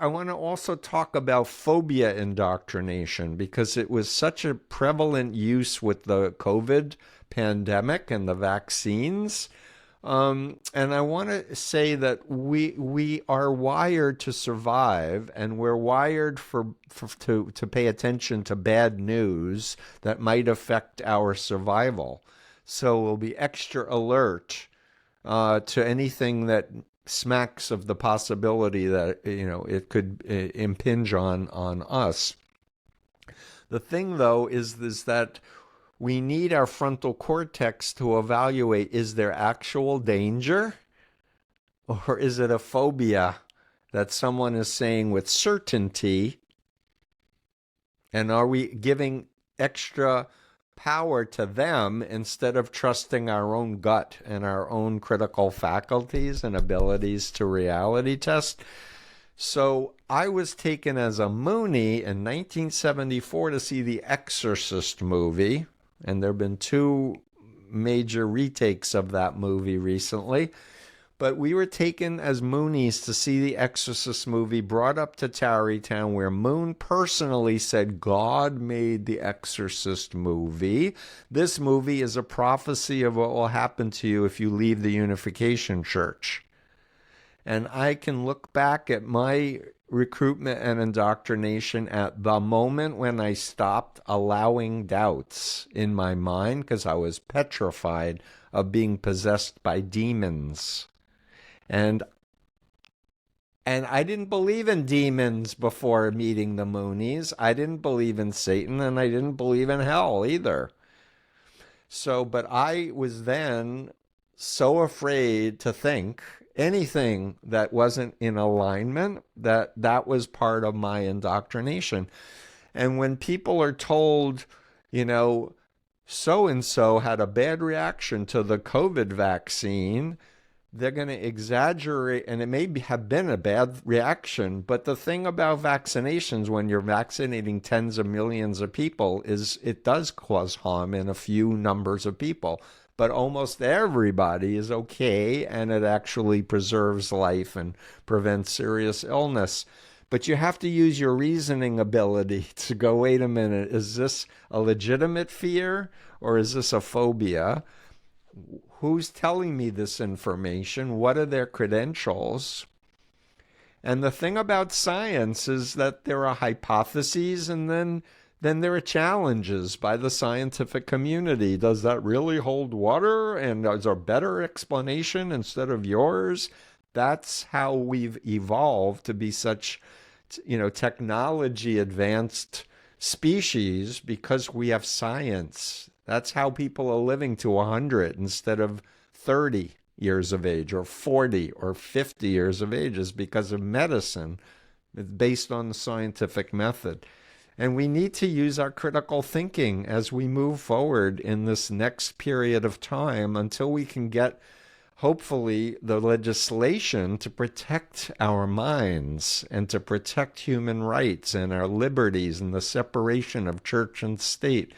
I want to also talk about phobia indoctrination because it was such a prevalent use with the COVID pandemic and the vaccines. And I want to say that we are wired to survive, and we're wired to pay attention to bad news that might affect our survival. So we'll be extra alert to anything that smacks of the possibility that it could impinge on us. The thing, though, is that we need our frontal cortex to evaluate, is there actual danger, or is it a phobia that someone is saying with certainty? And are we giving extra power to them instead of trusting our own gut and our own critical faculties and abilities to reality test? So I was taken as a Moonie in 1974 to see the Exorcist movie, and there have been two major retakes of that movie recently. But we were taken as Moonies to see the Exorcist movie, brought up to Tarrytown, where Moon personally said God made the Exorcist movie. This movie is a prophecy of what will happen to you if you leave the Unification Church. And I can look back at my recruitment and indoctrination at the moment when I stopped allowing doubts in my mind because I was petrified of being possessed by demons. And I didn't believe in demons before meeting the Moonies. I didn't believe in Satan, and I didn't believe in hell either. So, but I was then so afraid to think anything that wasn't in alignment, that was part of my indoctrination. And when people are told, so-and-so had a bad reaction to the COVID vaccine, they're going to exaggerate, and it may have been a bad reaction. But the thing about vaccinations, when you're vaccinating tens of millions of people, is it does cause harm in a few numbers of people. But almost everybody is okay, and it actually preserves life and prevents serious illness. But you have to use your reasoning ability to go, wait a minute, is this a legitimate fear or is this a phobia? Who's telling me this information? What are their credentials? And the thing about science is that there are hypotheses, and then there are challenges by the scientific community. Does that really hold water? And is there a better explanation instead of yours? That's how we've evolved to be such, technology advanced species, because we have science. That's how people are living to 100 instead of 30 years of age or 40 or 50 years of age, is because of medicine. It's based on the scientific method. And we need to use our critical thinking as we move forward in this next period of time until we can get, hopefully, the legislation to protect our minds and to protect human rights and our liberties and the separation of church and state.